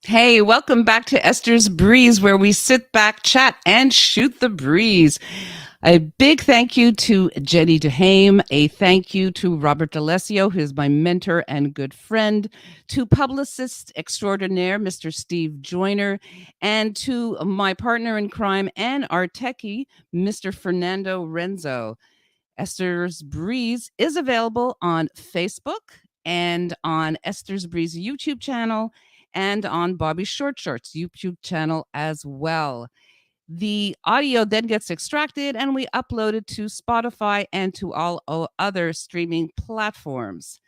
Hey, welcome back to Esther's Breeze, where we sit back, chat, and shoot the breeze. A big thank you to Jenny DeHame. A thank you to Robert D'Alessio, who is my mentor and good friend, to publicist extraordinaire, Mr. Steve Joyner, and to my partner in crime and our techie, Mr. Fernando Renzo. Esther's Breeze is available on Facebook and on Esther's Breeze YouTube channel and on Bobby Short Shorts YouTube channel as well. The audio then gets extracted and we upload it to Spotify and to all other streaming platforms.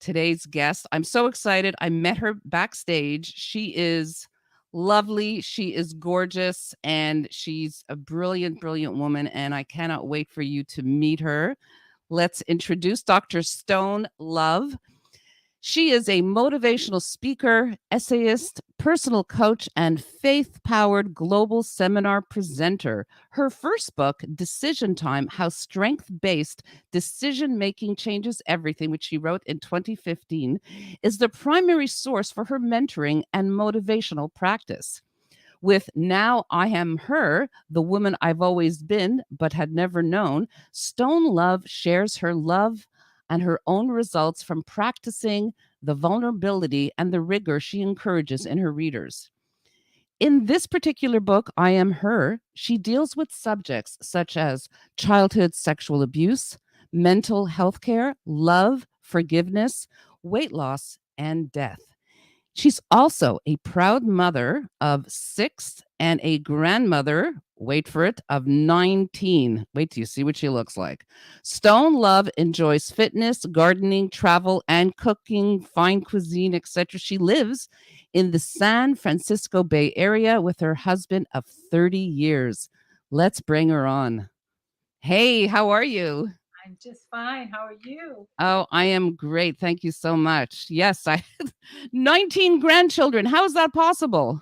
Today's guest, I'm so excited. I met her backstage. She is lovely, she is gorgeous, and she's a brilliant, brilliant woman. And I cannot wait for you to meet her. Let's introduce Dr. Stone Love. She is a motivational speaker, essayist, personal coach, and faith powered global seminar presenter. Her first book, Decision Time: How Strength Based Decision Making Changes Everything, which she wrote in 2015, is the primary source for her mentoring and motivational practice. With Now I Am Her, the woman I've always been but had never known, Stone Love shares her love and her own results from practicing the vulnerability and the rigor she encourages in her readers. In this particular book, I Am Her, she deals with subjects such as childhood sexual abuse, mental health care, love, forgiveness, weight loss, and death. She's also a proud mother of 6 and a grandmother, wait for it, of 19. Wait till you see what she looks like. Stone Love enjoys fitness, gardening, travel, and cooking, fine cuisine, etc. She lives in the San Francisco Bay Area with her husband of 30 years. Let's bring her on. Hey, how are you? I'm just fine. How are you? Oh, I am great. Thank you so much. Yes, I 19 grandchildren. How is that possible?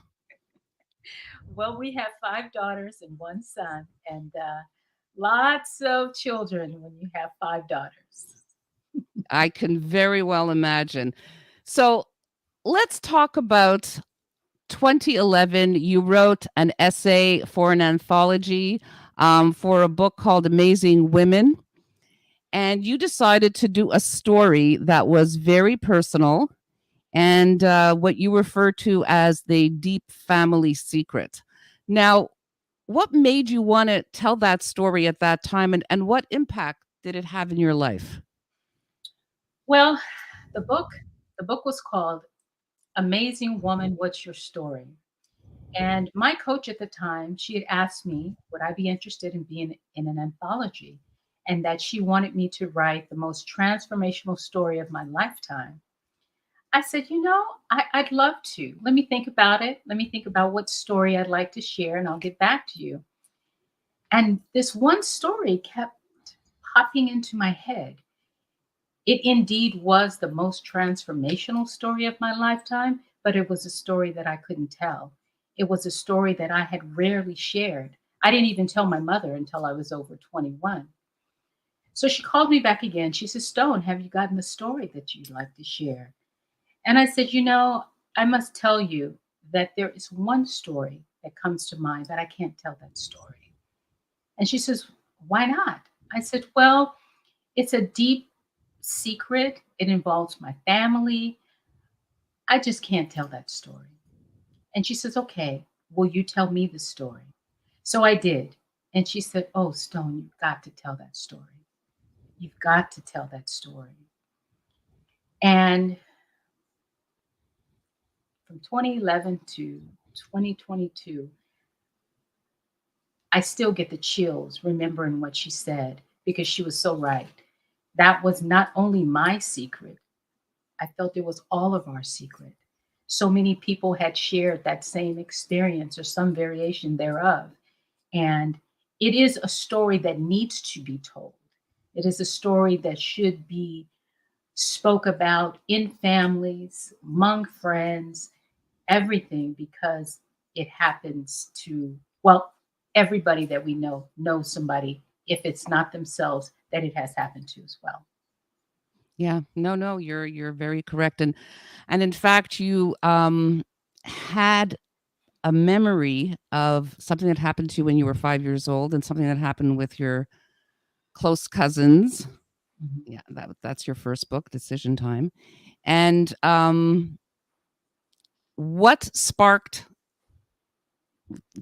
Well, we have five daughters and one son, and lots of children when you have five daughters. I can very well imagine. So, let's talk about 2011. You wrote an essay for an anthology for a book called Amazing Women, and you decided to do a story that was very personal and what you refer to as the deep family secret. Now, what made you want to tell that story at that time, and what impact did it have in your life? Well, the book the book was called Amazing Woman, What's Your Story? And my coach at the time, she had asked me, would I be interested in being in an anthology? And that she wanted me to write the most transformational story of my lifetime. I said, I'd love to. Let me think about it. Let me think about what story I'd like to share, and I'll get back to you. And this one story kept popping into my head. It indeed was the most transformational story of my lifetime, but it was a story that I couldn't tell. It was a story that I had rarely shared. I didn't even tell my mother until I was over 21. So she called me back again. She said, Stone, have you gotten the story that you'd like to share? And I said, I must tell you that there is one story that comes to mind, but I can't tell that story. And she says, why not? I said, well, it's a deep secret. It involves my family. I just can't tell that story. And she says, okay, will you tell me the story? So I did. And she said, oh, Stone, you've got to tell that story. You've got to tell that story. And from 2011 to 2022, I still get the chills remembering what she said because she was so right. That was not only my secret, I felt it was all of our secret. So many people had shared that same experience or some variation thereof. And it is a story that needs to be told. It is a story that should be spoke about in families, among friends, everything, because it happens to, well, everybody that we know knows somebody, if it's not themselves, that it has happened to as well. Yeah, no, no, you're very correct, and in fact, you had a memory of something that happened to you when you were 5 years old and something that happened with your close cousins. Mhm. Yeah, that's your first book, Decision Time. And what sparked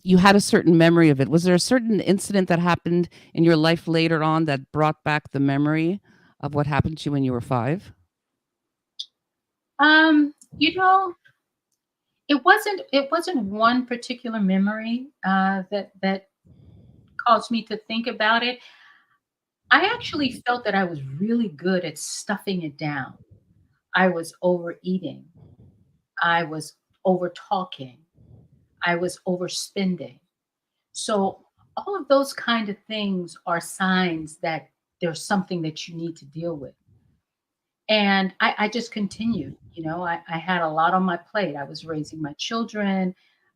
you had a certain memory of it? Was there a certain incident that happened in your life later on that brought back the memory of what happened to you when you were 5? You know, it wasn't one particular memory that caused me to think about it. I actually felt that I was really good at stuffing it down. I was overeating. I was over talking. I was overspending. So all of those kind of things are signs that there's something that you need to deal with. And I just continued. I had a lot on my plate. I was raising my children.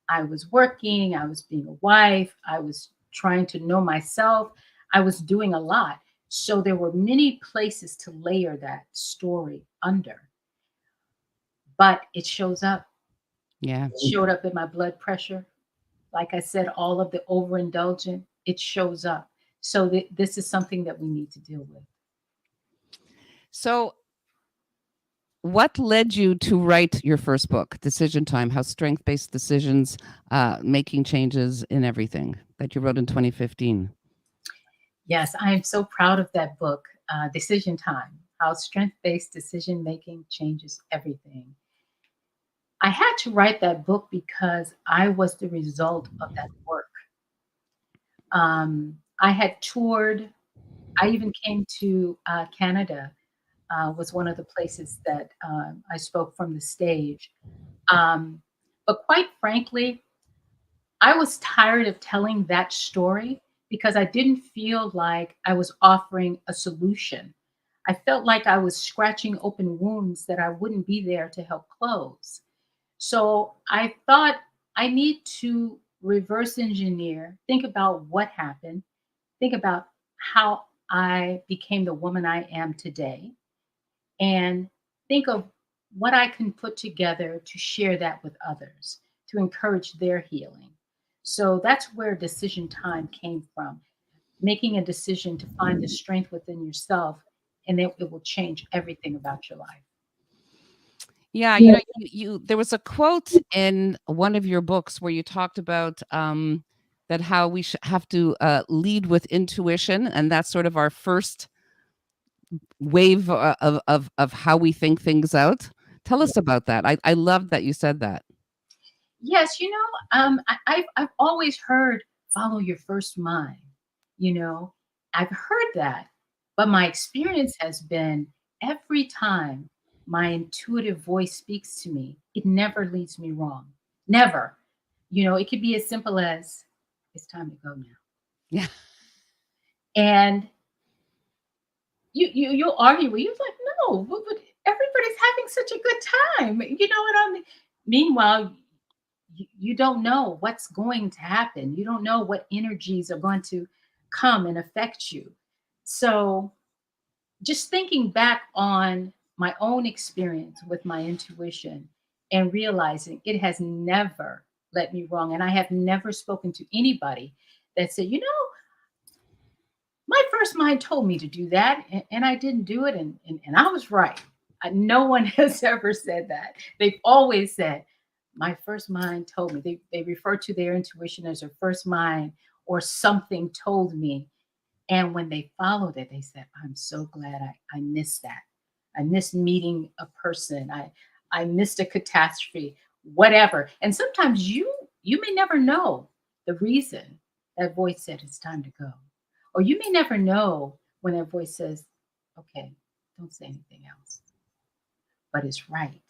I was working. I was being a wife. I was trying to know myself. I was doing a lot. So there were many places to layer that story under, but it shows up. Yeah. It showed up in my blood pressure. Like I said, all of the overindulgent, it shows up. So this is something that we need to deal with. So, what led you to write your first book, Decision Time? How strength-based decisions, making changes in everything, that you wrote in 2015. Yes, I am so proud of that book, Decision Time: How Strength-Based Decision Making Changes Everything. I had to write that book because I was the result of that work. I had toured. I even came to Canada. Was one of the places that I spoke from the stage. Um, but quite frankly, I was tired of telling that story because I didn't feel like I was offering a solution. I felt like I was scratching open wounds that I wouldn't be there to help close. So I thought I need to reverse engineer, think about what happened, think about how I became the woman I am today, and think of what I can put together to share that with others, to encourage their healing. So that's where decision time came from, making a decision to find the strength within yourself, and it will change everything about your life. Yeah, there was a quote in one of your books where you talked about that how we have to lead with intuition, and that's sort of our first wave of how we think things out. Tell us about that. I love that you said that. Yes, I've always heard follow your first mind. You know, I've heard that, but my experience has been every time my intuitive voice speaks to me, it never leads me wrong. Never. It could be as simple as it's time to go now. Yeah. And you'll argue with you like, no, but everybody's having such a good time. You know what I mean? Meanwhile, you don't know what's going to happen. You don't know what energies are going to come and affect you. So, just thinking back on my own experience with my intuition and realizing it has never led me wrong. And I have never spoken to anybody that said, my first mind told me to do that and I didn't do it and I was right. No one has ever said that. They've always said, my first mind told me. They refer to their intuition as their first mind or something told me. And when they followed it, they said, I'm so glad I missed that. I missed meeting a person. I missed a catastrophe, whatever. And sometimes you may never know the reason that voice said it's time to go. Or you may never know when that voice says, okay, don't say anything else, but it's right.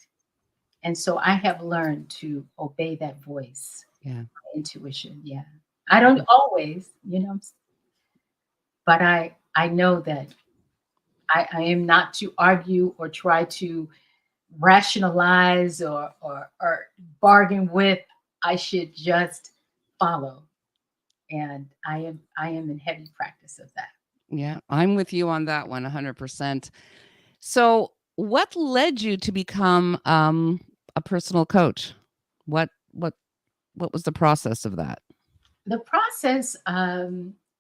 And so I have learned to obey that voice, Yeah. intuition. Yeah. I don't always, but I know that I am not to argue or try to rationalize or bargain with. I should just follow. And I am in heavy practice of that. Yeah, I'm with you on that one 100%. So, what led you to become a personal coach? What what was the process of that? The process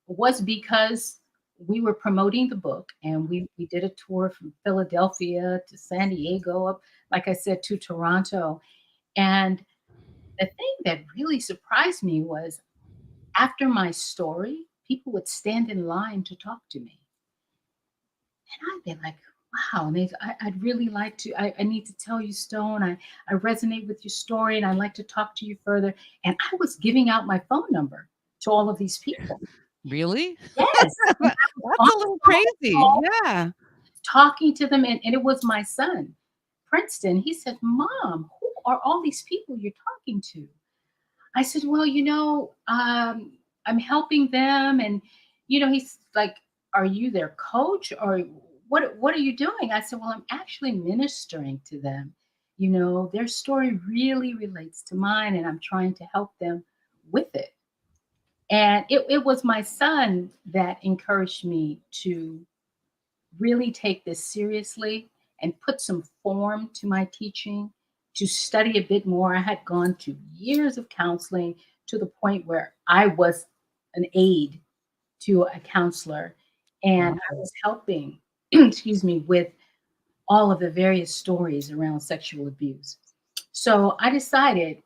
was because we were promoting the book, and we did a tour from Philadelphia to San Diego, up, like I said, to Toronto. And the thing that really surprised me was after my story, people would stand in line to talk to me. And I'd be like, wow, and I'd really like to, I need to tell you, Stone, I resonate with your story and I'd like to talk to you further. And I was giving out my phone number to all of these people. Really? Yes. And I was That's on a the little crazy. phone Yeah. talking to them. And it was my son, Princeton. He said, Mom, who are all these people you're talking to? I said, "Well, I'm helping them." And, he's like, "Are you their coach or what are you doing?" I said, "Well, I'm actually ministering to them. Their story really relates to mine, and I'm trying to help them with it." And it was my son that encouraged me to really take this seriously and put some form to my teaching, to study a bit more. I had gone to years of counseling to the point where I was an aide to a counselor, and I Wow. was helping, excuse me, with all of the various stories around sexual abuse. So I decided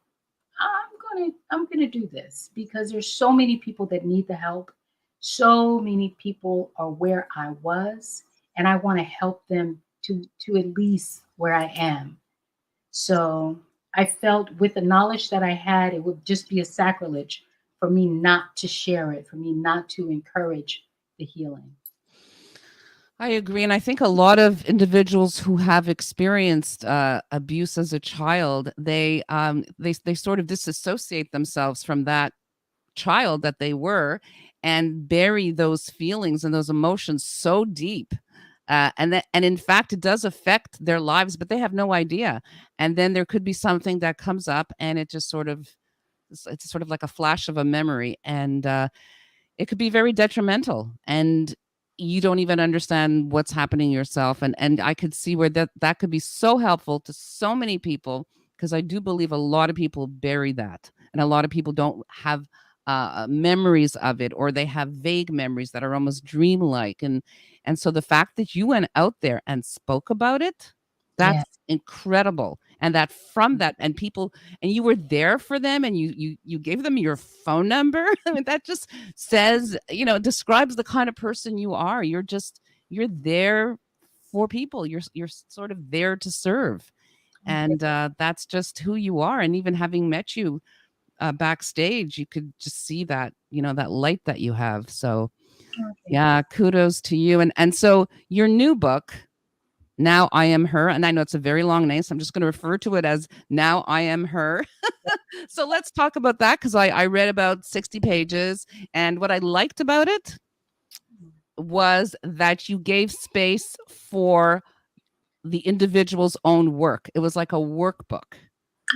I'm gonna do this because there's so many people that need the help. So many people are where I was, and I want to help them to at least where I am. So I felt with the knowledge that I had, it would just be a sacrilege for me not to share it, for me not to encourage the healing. I agree, and I think a lot of individuals who have experienced abuse as a child, they sort of disassociate themselves from that child that they were, and bury those feelings and those emotions so deep, and in fact, it does affect their lives, but they have no idea. And then there could be something that comes up, and it just sort of it's sort of like a flash of a memory, and it could be very detrimental, and you don't even understand what's happening yourself. And I could see where that could be so helpful to so many people, because I do believe a lot of people bury that, and a lot of people don't have memories of it, or they have vague memories that are almost dreamlike. And so the fact that you went out there and spoke about it, Yeah. that's incredible. And that from that, and people, and you were there for them, and you gave them your phone number. I mean, that just says, describes the kind of person you are. You're there for people. You're sort of there to serve. Okay. And that's just who you are. And even having met you backstage, you could just see that, that light that you have. So Okay. yeah, kudos to you. And so your new book, Now I Am Her, and I know it's a very long name, so I'm just going to refer to it as Now I Am Her. So let's talk about that, because I read about 60 pages. And what I liked about it was that you gave space for the individual's own work. It was like a workbook,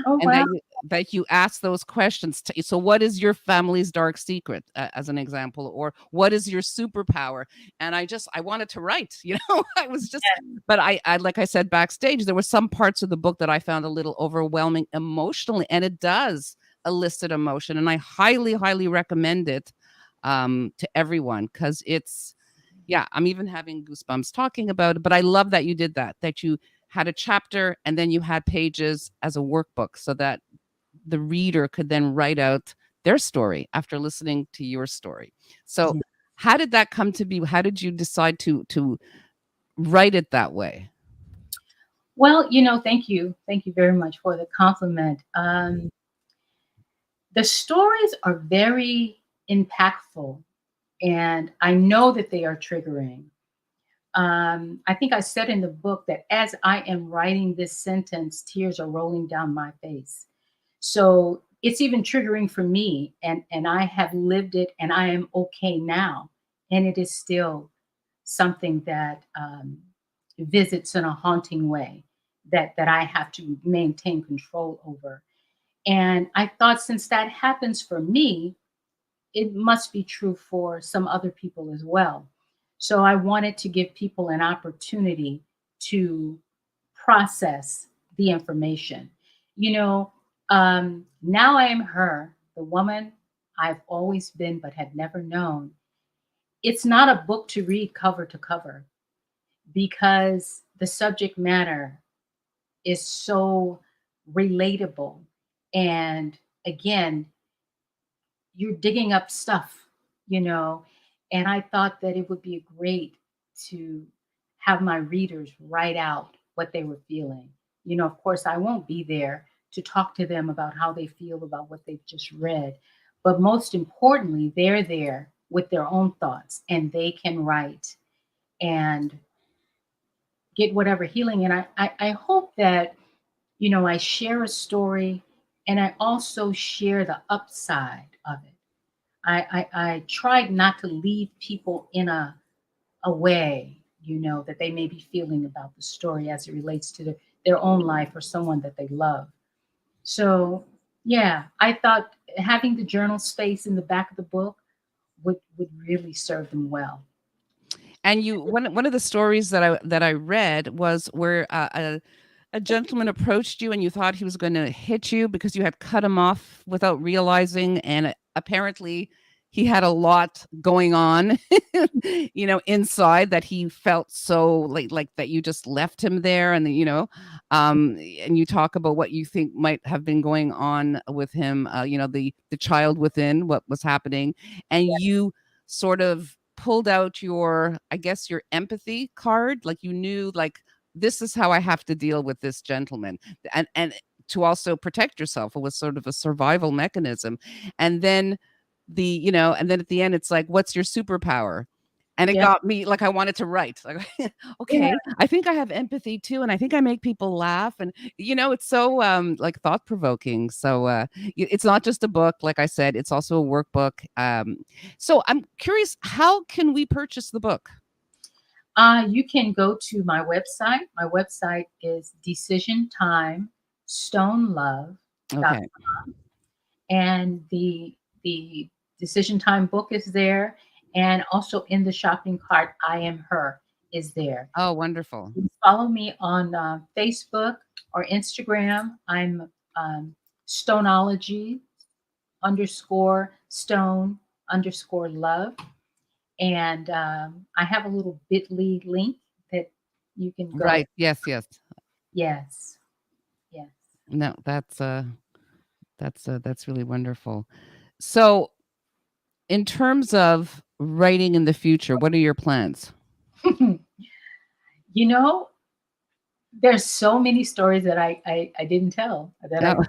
Oh, and wow. that you ask those questions to, so what is your family's dark secret, as an example, or what is your superpower? And I wanted to write, I was just, but I like I said backstage, there were some parts of the book that I found a little overwhelming emotionally, and it does elicit emotion, and I highly recommend it to everyone, because it's, yeah, I'm even having goosebumps talking about it. But I love that you did that you had a chapter, and then you had pages as a workbook, so that the reader could then write out their story after listening to your story. So Yeah. how did that come to be? How did you decide to write it that way? Well, thank you. Thank you very much for the compliment. The stories are very impactful, and I know that they are triggering. I think I said in the book that as I am writing this sentence, tears are rolling down my face. So it's even triggering for me, and I have lived it, and I am okay now. And it is still something that visits in a haunting way that I have to maintain control over. And I thought since that happens for me, it must be true for some other people as well. So I wanted to give people an opportunity to process the information. You know, Now I am her, the woman I've always been but had never known. It's not a book to read cover to cover because the subject matter is so relatable. And again, you're digging up stuff, you know, and I thought that it would be great to have my readers write out what they were feeling. Of course, I won't be there to talk to them about how they feel about what they've just read, but most importantly, they're there with their own thoughts and they can write and get whatever healing. And I hope that, I share a story and I also share the upside of it. I tried not to leave people in a way, that they may be feeling about the story as it relates to their own life or someone that they love. So, yeah, I thought having the journal space in the back of the book would really serve them well. And one of the stories that I read was where a gentleman approached you and you thought he was going to hit you because you had cut him off without realizing, and apparently he had a lot going on, inside, that he felt so like that you just left him there, and and you talk about what you think might have been going on with him, the child within, what was happening, and Yeah, you sort of pulled out your, I guess, your empathy card, like you knew, like, this is how I have to deal with this gentleman, and to also protect yourself. It was sort of a survival mechanism. And then and then at the end it's like, what's your superpower? And it yeah, got me, like, I wanted to write, like, yeah, okay, I think I have empathy too, and I think I make people laugh, and it's so like thought provoking. So it's not just a book, like I said, it's also a workbook. So I'm curious, how can we purchase the book? You can go to my website. My website is decisiontimestonelove.com, Okay. and the Decision Time book is there, and also in the shopping cart, I Am Her is there. Oh, wonderful. You follow me on Facebook or Instagram. I'm Stonology underscore stone underscore love. And I have a little bit.ly link that you can go. Right. Yes, yes. Yes, yes. No, that's really wonderful. So, in terms of writing in the future, what are your plans? you know, there's so many stories that I didn't tell that I Oh,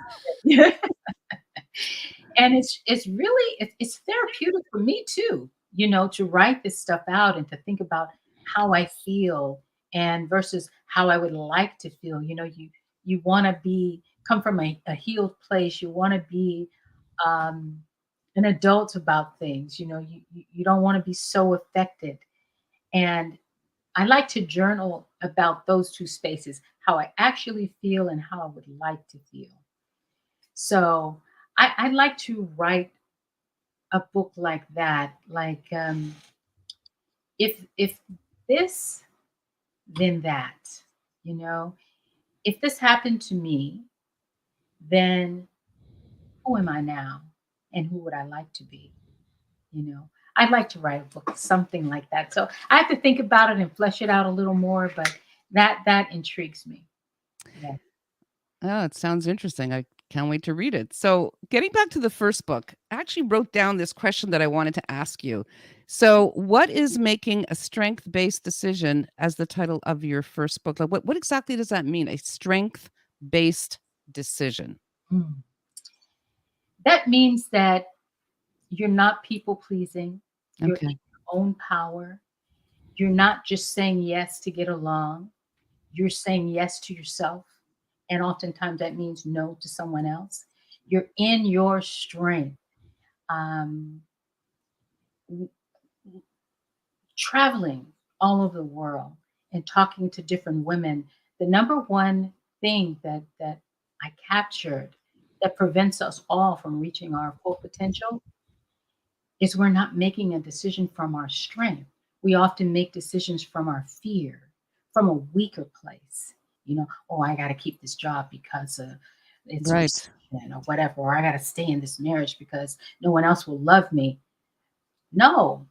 and it's really it's therapeutic for me too, to write this stuff out and to think about how I feel and versus how I would like to feel. You want to be come from a healed place. You want to be um, an adult about things. You don't want to be so affected. And I like to journal about those two spaces, how I actually feel and how I would like to feel. So I like to write a book like that. Like if this, then that. You know, if this happened to me, then who am I now, and who would I like to be? I'd like to write a book, something like that. So I have to think about it and flesh it out a little more, but that intrigues me. Yeah. oh, it sounds interesting. I can't wait to read it. So, getting back to the first book, I actually wrote down this question that I wanted to ask you. So, what is making a strength-based decision as the title of your first book? Like, what exactly does that mean? A strength-based decision. Mm. That means that you're not people pleasing. You're in Okay. your own power. You're not just saying yes to get along. You're saying yes to yourself. And oftentimes that means no to someone else. You're in your strength. Um, w- Traveling all over the world and talking to different women, the number one thing that I captured that prevents us all from reaching our full potential is we're not making a decision from our strength. We often make decisions from our fear, from a weaker place. Oh, I got to keep this job because it's a Right. restriction or whatever, or I got to stay in this marriage because no one else will love me. No,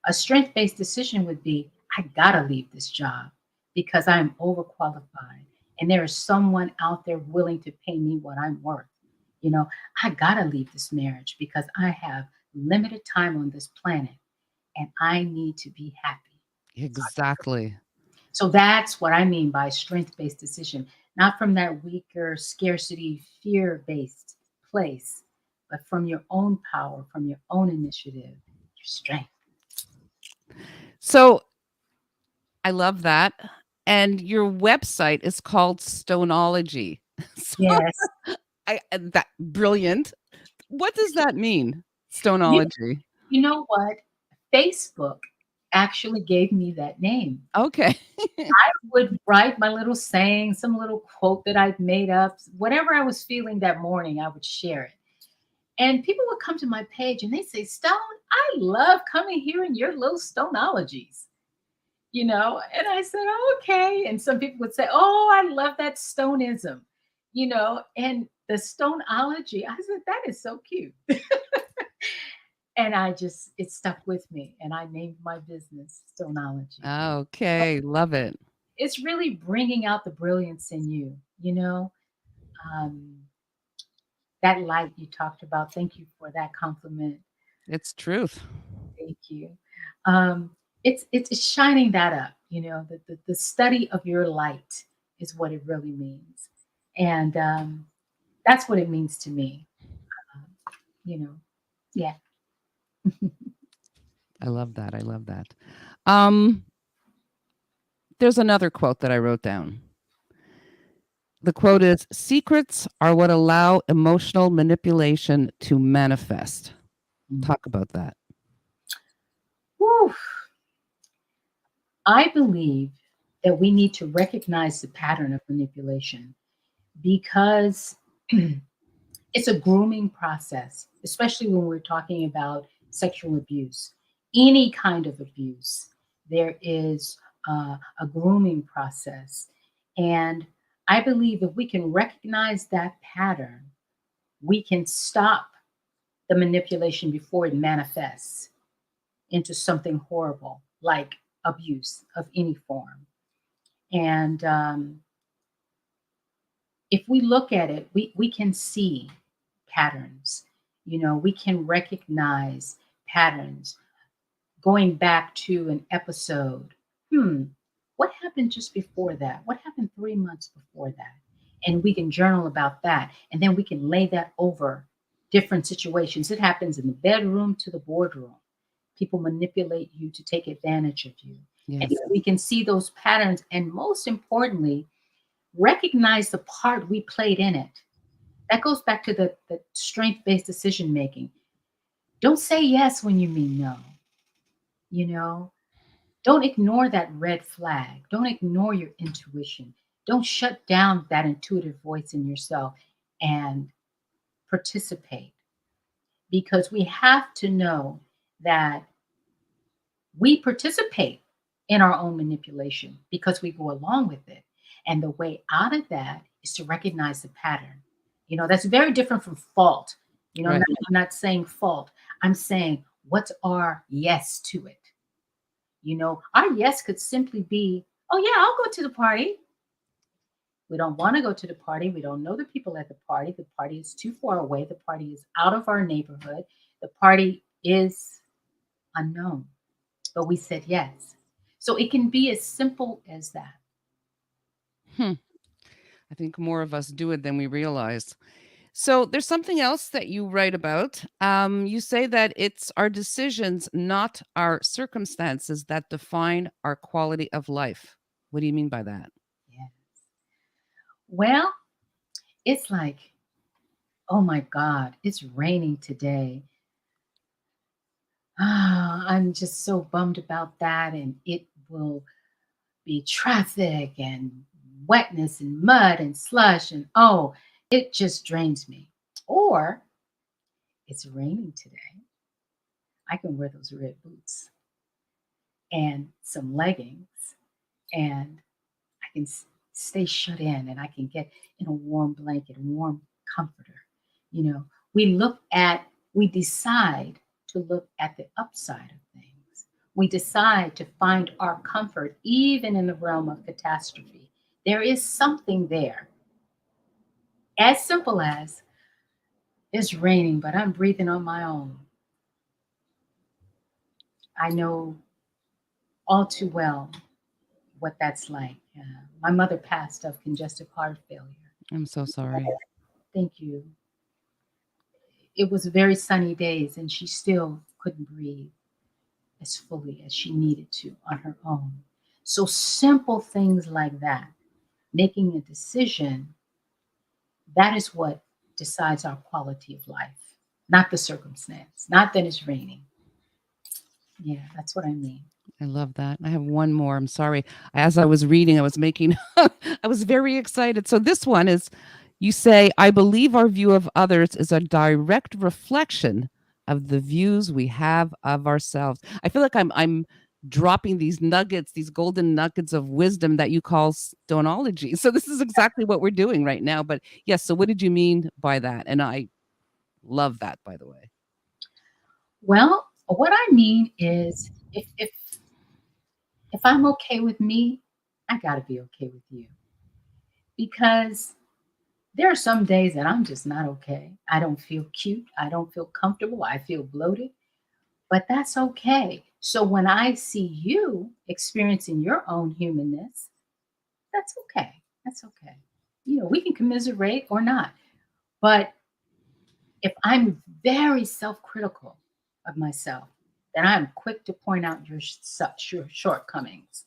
a strength based decision would be I got to leave this job because I'm overqualified and there is someone out there willing to pay me what I'm worth. You know, I got to leave this marriage because I have limited time on this planet and I need to be happy. So Exactly. so that's what I mean by strength based decision, not from that weaker, scarcity, fear based place, but from your own power, from your own initiative, your strength. So I love that. And your website is called Stoneology. So Yes. that brilliant. What does that mean? You, Stoneology. you know what? Facebook actually gave me that name. Okay. I would write my little saying, some little quote that I'd made up, whatever I was feeling that morning, I would share it. And people would come to my page and they say, Stone, I love coming here in your little stoneologies, And I said, oh, okay. And some people would say, oh, I love that stoneism, and the stoneology. I said, that is so cute. And it stuck with me. And I named my business Stoneology. Okay. Love it. It's really bringing out the brilliance in you. Um, that light you talked about. Thank you for that compliment. It's truth. Thank you. It's shining that up. The study of your light is what it really means, and that's what it means to me. Um, you know, yeah. I love that. I love that. Um, there's another quote that I wrote down. The quote is secrets are what allow emotional manipulation to manifest. Mm. Talk about that. Whew. I believe that we need to recognize the pattern of manipulation because it's a grooming process, especially when we're talking about sexual abuse. Any kind of abuse, there is a grooming process. And I believe if we can recognize that pattern, we can stop the manipulation before it manifests into something horrible like abuse of any form. And if we look at it, we can see patterns. We can recognize patterns going back to an episode. What happened just before that? What happened 3 months before that? And we can journal about that. And then we can lay that over different situations. It happens in the bedroom to the boardroom. People manipulate you to take advantage of you. And Yes. we can see those patterns. And most importantly, recognize the part we played in it. That goes back to the strength based decision making. Don't say yes when you mean no. You know, don't ignore that red flag. Don't ignore your intuition. Don't shut down that intuitive voice in yourself and participate because we have to know that we participate in our own manipulation because we go along with it. And the way out of that is to recognize the pattern. That's very different from fault. Right. I'm not saying fault. I'm saying what's our yes to it? Our yes could simply be, oh, yeah, I'll go to the party. We don't want to go to the party. We don't know the people at the party. The party is too far away. The party is out of our neighborhood. The party is unknown. But we said yes. So it can be as simple as that. Hmm. I think more of us do it than we realize. So there's something else that you write about. You say that it's our decisions, not our circumstances, that define our quality of life. What do you mean by that? Yeah. Well, it's like, oh my God, it's raining today. I'm just so bummed about that. And it will be traffic and wetness and mud and slush. And oh, it just drains me. Or it's raining today. I can wear those red boots and some leggings and I can stay shut in and I can get in a warm blanket, a warm comforter. You know, we look at, we decide to look at the upside of things. We decide to find our comfort even in the realm of catastrophe. There is something there. As simple as it's raining, but I'm breathing on my own. I know all too well what that's like. My mother passed of congestive heart failure. I'm so sorry. Thank you. It was very sunny days, and she still couldn't breathe as fully as she needed to on her own. So simple things like that, making a decision, that is what decides our quality of life, not the circumstance, not that it's raining. Yeah, that's what I mean. I love that. I have one more. I'm sorry. As I was reading, I was making, I was very excited. So this one is, you say, I believe our view of others is a direct reflection of the views we have of ourselves. I feel like I'm dropping these nuggets, these golden nuggets of wisdom that you call stonology. So this is exactly what we're doing right now. But yes, so what did you mean by that? And I love that, by the way. Well, what I mean is if I'm okay with me, I got to be okay with you. Because there are some days that I'm just not okay. I don't feel cute. I don't feel comfortable. I feel bloated, but that's okay. So when I see you experiencing your own humanness, that's okay. That's okay. You know, we can commiserate or not. But if I'm very self critical of myself, then I'm quick to point out your shortcomings.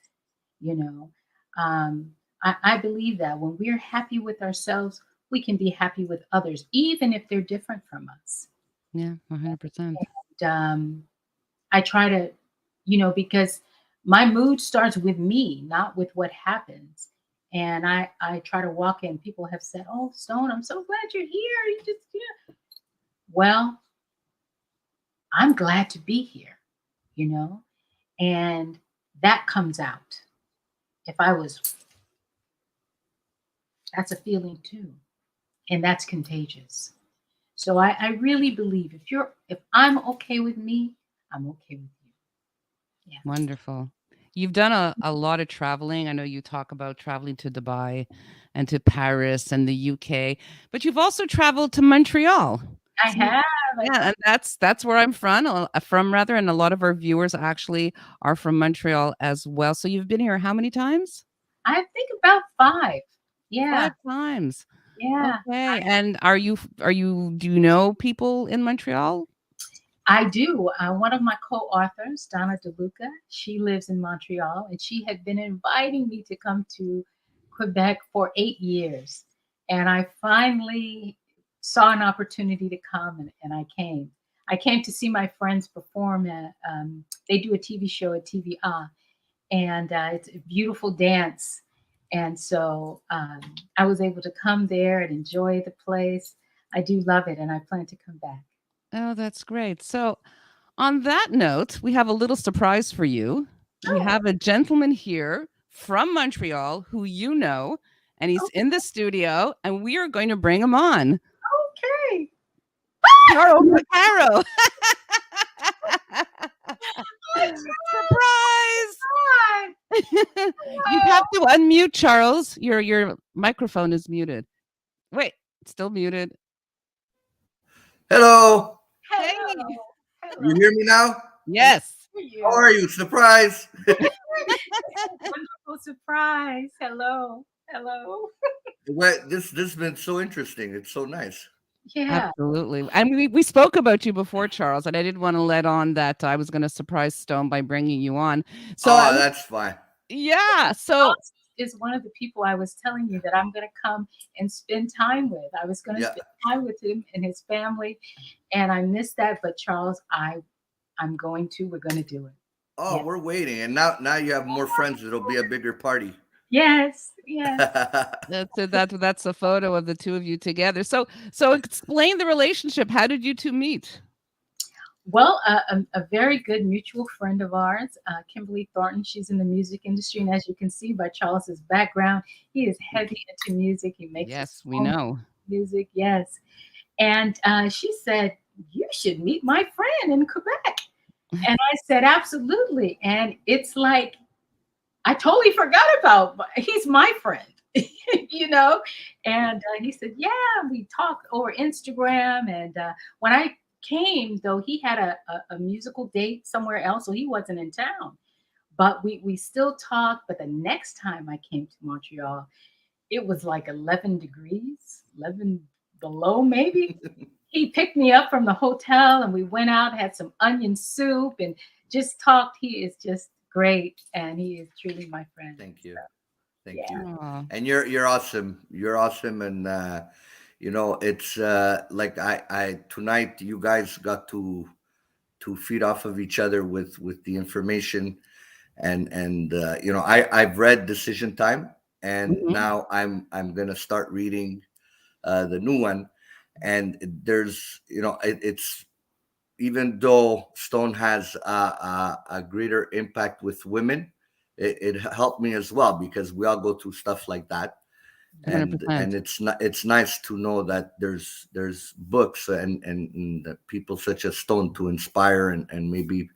You know, um, I believe that when we're happy with ourselves, we can be happy with others, even if they're different from us. Yeah, 100%. And, I try to, you know, because my mood starts with me, not with what happens. And I try to walk in. People have said, "Oh, Stone, I'm so glad you're here. You just, yeah." Well, I'm glad to be here, you know, and that comes out. If I was, that's a feeling too, and that's contagious. So I really believe if I'm okay with me, I'm okay with you. Yeah. Wonderful. You've done a lot of traveling. I know you talk about traveling to Dubai and to Paris and the UK, but you've also traveled to Montreal. I So have. I yeah, and that's where I'm from rather, and a lot of our viewers actually are from Montreal as well. So you've been here how many times? I think about 5. Yeah, 5 times. yeah. Okay. And do you know people in Montreal? I do. One of my co-authors, Donna DeLuca, she lives in Montreal, and she had been inviting me to come to Quebec for 8 years. And I finally saw an opportunity to come, and I came. I came to see my friends perform at, they do a TV show at TVA, and it's a beautiful dance. And so I was able to come there and enjoy the place. I do love it, and I plan to come back. Oh, that's great. So, on that note, we have a little surprise for you. We Oh, have a gentleman here from Montreal who you know, and he's in the studio, and we are going to bring him on. okay. Charles Vaccaro. Surprise! Hi. You have to unmute, Charles. Your microphone is muted. Wait, it's still muted. Hello. Hey. Hello. You Hello. hear me now? Yes. How are you? How are you? Surprise. Wonderful surprise. Hello. Hello. This has been so interesting. It's so nice. Yeah. Absolutely. And we spoke about you before, Charles, and I didn't want to let on that I was going to surprise Stone by bringing you on. So Oh, that's fine. yeah. So Charles is one of the people I was telling you that I'm going to come and spend time with. I was going to Yeah. spend time with him and his family, and I missed that. But Charles, I'm going to. We're going to do it. Oh, Yeah. we're waiting, and now you have more friends. It'll be a bigger party. Yes. Yes. that's a photo of the two of you together. So explain the relationship. How did you two meet? Well, a very good mutual friend of ours, Kimberly Thornton. She's in the music industry, and as you can see by Charles's background, he is heavy into music. He makes his Yes, we own know. music. Yes, and she said you should meet my friend in Quebec, and I said absolutely. And it's like I totally forgot about. He's my friend, you know. And he said, "Yeah." We talked over Instagram, and when I came, though, he had a musical date somewhere else, so he wasn't in town. But we still talked. But the next time I came to Montreal, it was like 11 degrees, 11 below maybe. He picked me up from the hotel and we went out, had some onion soup and just talked. He is just great and he is truly my friend. Thank you. So, Thank yeah. you. Aw. And you're awesome. You're awesome. And it's like I tonight you guys got to feed off of each other with the information. And I've read Decision Time, and Mhm. now I'm gonna start reading the new one. And there's it's, even though Stone has a greater impact with women, it helped me as well because we all go through stuff like that. And 100%. it's nice to know that there's books and that people such as Stone to inspire and maybe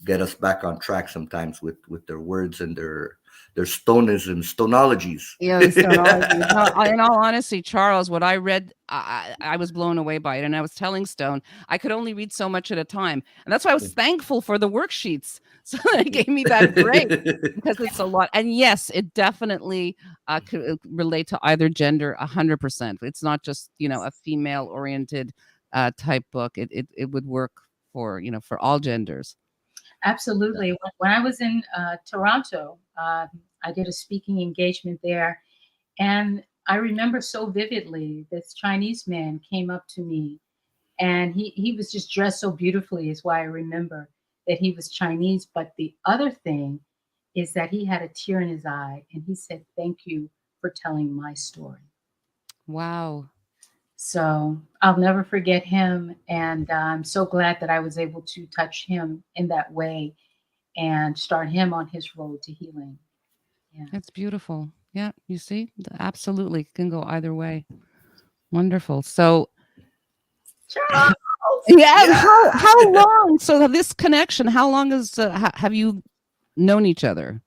get us back on track sometimes with their words and their stonism, stonologies. Yeah, the Stoneology. No, in all honesty, Charles, what I read, I was blown away by it. And I was telling Stone, I could only read so much at a time. And that's why I was thankful for the worksheets. So it gave me that break because it's a lot. And yes, it definitely could relate to either gender 100%. It's not just, a female oriented type book. It would work for, for all genders. Absolutely. When I was in Toronto, I did a speaking engagement there. And I remember so vividly this Chinese man came up to me and he was just dressed so beautifully, is why I remember that he was Chinese. But the other thing is that he had a tear in his eye and he said, "Thank you for telling my story." Wow. So I'll never forget him. And I'm so glad that I was able to touch him in that way and start him on his road to healing. Yeah. That's beautiful. Yeah, you see? Absolutely can go either way. Wonderful. So, Charles! yeah, Yeah. how long? So this connection, how long is have you known each other?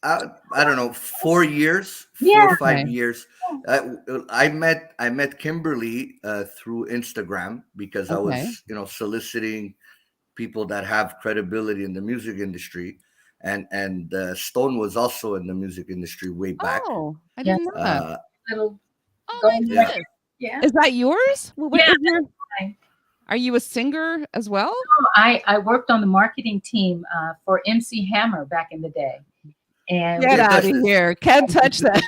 I don't know, 4 years, four or Yeah. five Okay. years. I met Kimberly through Instagram because I Okay. was soliciting people that have credibility in the music industry, and Stone was also in the music industry way back. Oh, I Yes. didn't know that. Uh, Little Oh my golden yeah, record. goodness. Yeah. Is that yours? What Yeah. is your I, Are you a singer as well? I worked on the marketing team for MC Hammer back in the day. And Get we, can't out touch of this. here. Can't touch that.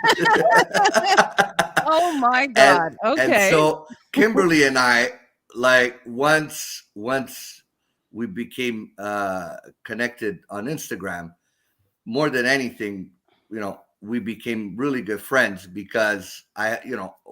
Oh my and God. and Okay. so Kimberly and I, like, once we became connected on Instagram, more than anything, we became really good friends because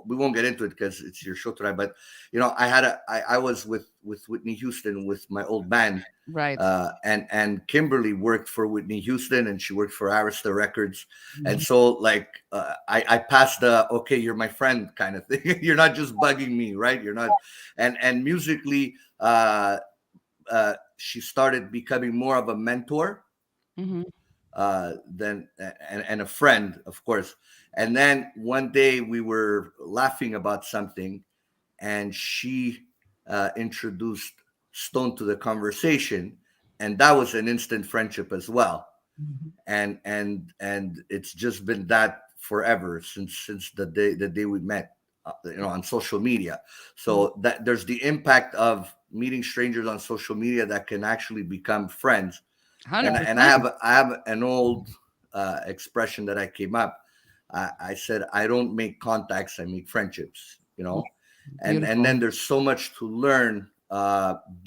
we won't get into it because it's your show tonight, but I was with Whitney Houston with my old band, Right. and Kimberly worked for Whitney Houston and she worked for Arista Records, and Mhm. so like I passed the okay, you're my friend kind of thing. You're not just bugging me, right? You're not, and musically, she started becoming more of a mentor Hmm. then and a friend, of course. And then one day we were laughing about something, and she introduced Stone to the conversation, and that was an instant friendship as well. Mhm. And it's just been that forever since the day we met, on social media. So that there's the impact of meeting strangers on social media that can actually become friends. And I 100%. have an old expression that I came up. I said I don't make contacts, I make friendships. Yeah. And Beautiful. then there's so much to learn.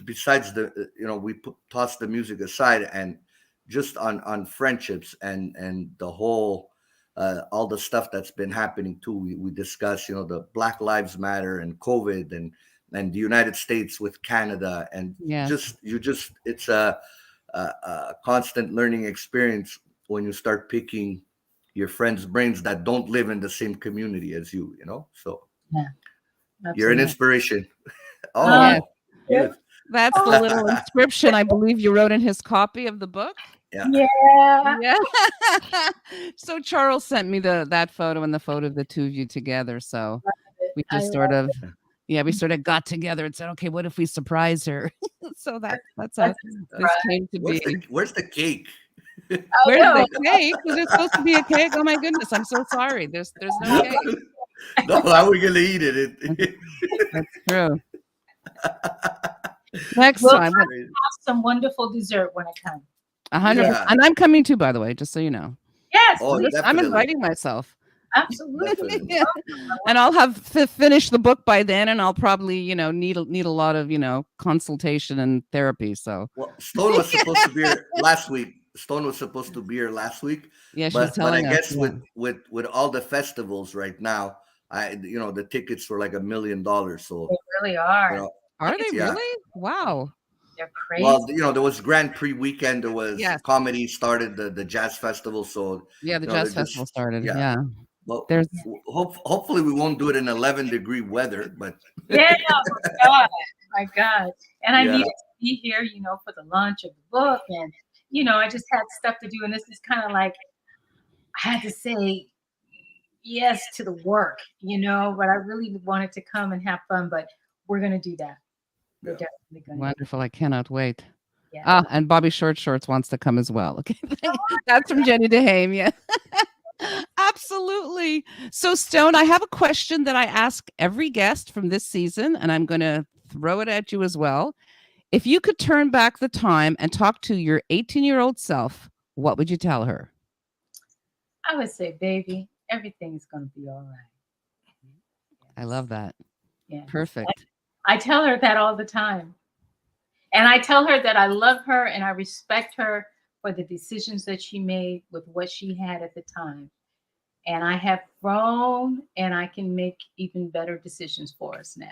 Besides we toss the music aside and just on friendships and the whole all the stuff that's been happening too. We discuss the Black Lives Matter and COVID and and the United States with Canada, and Yes. it's a constant learning experience when you start picking your friends' brains that don't live in the same community as you. So Yeah, you're an absolutely. inspiration. Oh, Yes. Oh, yeah. good. That's the little inscription I believe you wrote in his copy of the book. Yeah. Yeah. Yeah. So Charles sent me that photo and the photo of the two of you together. So we I just sort love of, yeah, we sort of got together and said, okay, what if we surprise her? So that's how that's a this surprise. came to be. Where's the cake? I Where's know. the cake? Was there supposed to be a cake? Oh my goodness, I'm so sorry. There's no cake. No, how are we gonna eat it? That's true. Next We'll time, have some wonderful dessert when I come. 100%. Yeah. And I'm coming too, by the way, just so you know. Yes, Oh, please. I'm definitely, inviting myself. Absolutely. definitely. Yeah. And I'll have finished the book by then, and I'll probably, need a lot of, consultation and therapy. So Well, Stone was supposed to be here last week. Stone was supposed to be here last week, yeah, she was but I telling us. guess Yeah. with all the festivals right now, the tickets were like $1 million. So They really you are. know, Are they Tickets, yeah. really? Wow. they're Well, crazy. there was Grand Prix weekend. There was Yes. comedy started the jazz festival. So Yeah, the they're jazz festival just started. yeah. Yeah. Well, There's hopefully we won't do it in 11-degree weather, but Yeah, my God. My God. And I yeah, needed to be here, for the launch of the book. And, I just had stuff to do. And this is kind of like I had to say yes to the work, but I really wanted to come and have fun. But we're going to do that. We're yeah. definitely going to do wonderful. I cannot wait. that. Ah, and Bobby Short Shorts wants to come as well. Okay. That's from Jenny DeHame. Yeah. Absolutely. So, Stone, I have a question that I ask every guest from this season, and I'm going to throw it at you as well. If you could turn back the time and talk to your 18-year-old self, what would you tell her? I would say, baby, everything's going to be all right. I Yes. love that. Yes. Perfect. I tell her that all the time. And I tell her that I love her and I respect her for the decisions that she made with what she had at the time. And I have grown and I can make even better decisions for us now.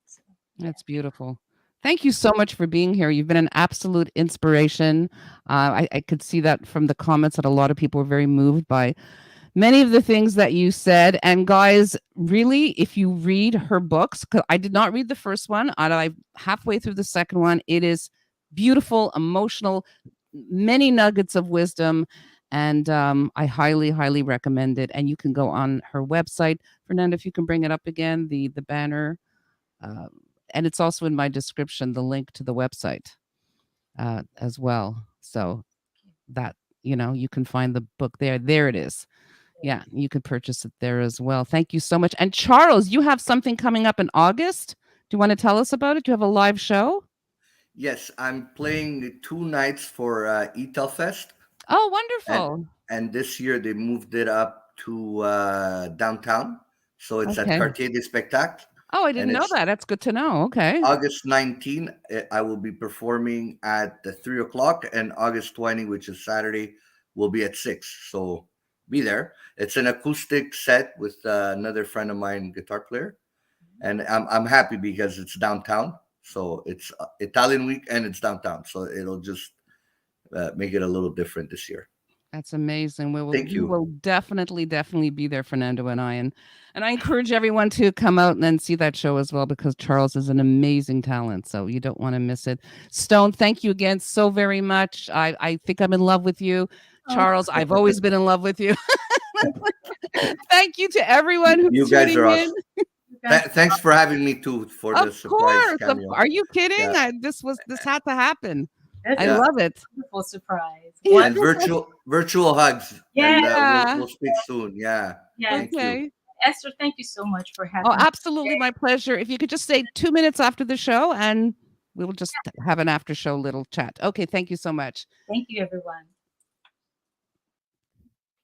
So, yeah. That's beautiful. Thank you so much for being here. You've been an absolute inspiration. I could see that from the comments that a lot of people were very moved by many of the things that you said. And guys, really, if you read her books, because I did not read the first one, I'm halfway through the second one. It is beautiful, emotional, many nuggets of wisdom. And I highly, highly recommend it. And you can go on her website. Fernanda, if you can bring it up again, the banner. Uh, and it's also in my description, the link to the website as well. So that, you can find the book there. There it is. Yeah, you could purchase it there as well. Thank you so much. And Charles, you have something coming up in August. Do you want to tell us about it? Do you have a live show? Yes, I'm playing 2 nights for Fest, Oh, and wonderful. this year they moved it up to downtown, so it's at Okay. Quartier des Spectacles, Oh, I and didn't know it's that. That's good to know. Okay. August 19. I will be performing at the 3 o'clock, and August 20, which is Saturday, will be at 6. So be there. It's an acoustic set with another friend of mine, guitar player, and I'm happy because it's downtown. So it's Italian week and it's downtown, so it'll just make it a little different this year. That's amazing. Thank We you. will definitely be there, Fernando and I. And I encourage everyone to come out and then see that show as well, because Charles is an amazing talent. So you don't want to miss it. Stone, thank you again so very much. I think I'm in love with you. Oh, Charles, I've always been in love with you. Thank you to everyone who's You guys tuning are in. awesome. you guys, Thanks for having me too for the Of surprise course. cameo. Are you kidding? Yeah, This had to happen. that's I a yeah, love it. wonderful surprise. Yeah. and virtual hugs, and Yeah. we'll speak soon. Yeah, Yes. thank you. Okay. Esther, thank you so much for Oh, having me. absolutely my pleasure. If you could just stay 2 minutes after the show and we will just have an after show little chat. Okay, thank you so much. Thank you, everyone.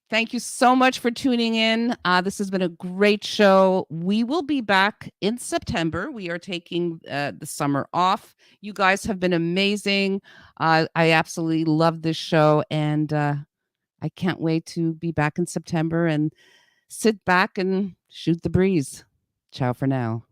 Thank you so much for tuning in. This has been a great show. We will be back in September. We are taking the summer off. You guys have been amazing. I absolutely love this show, and I can't wait to be back in September and sit back and shoot the breeze. Ciao for now.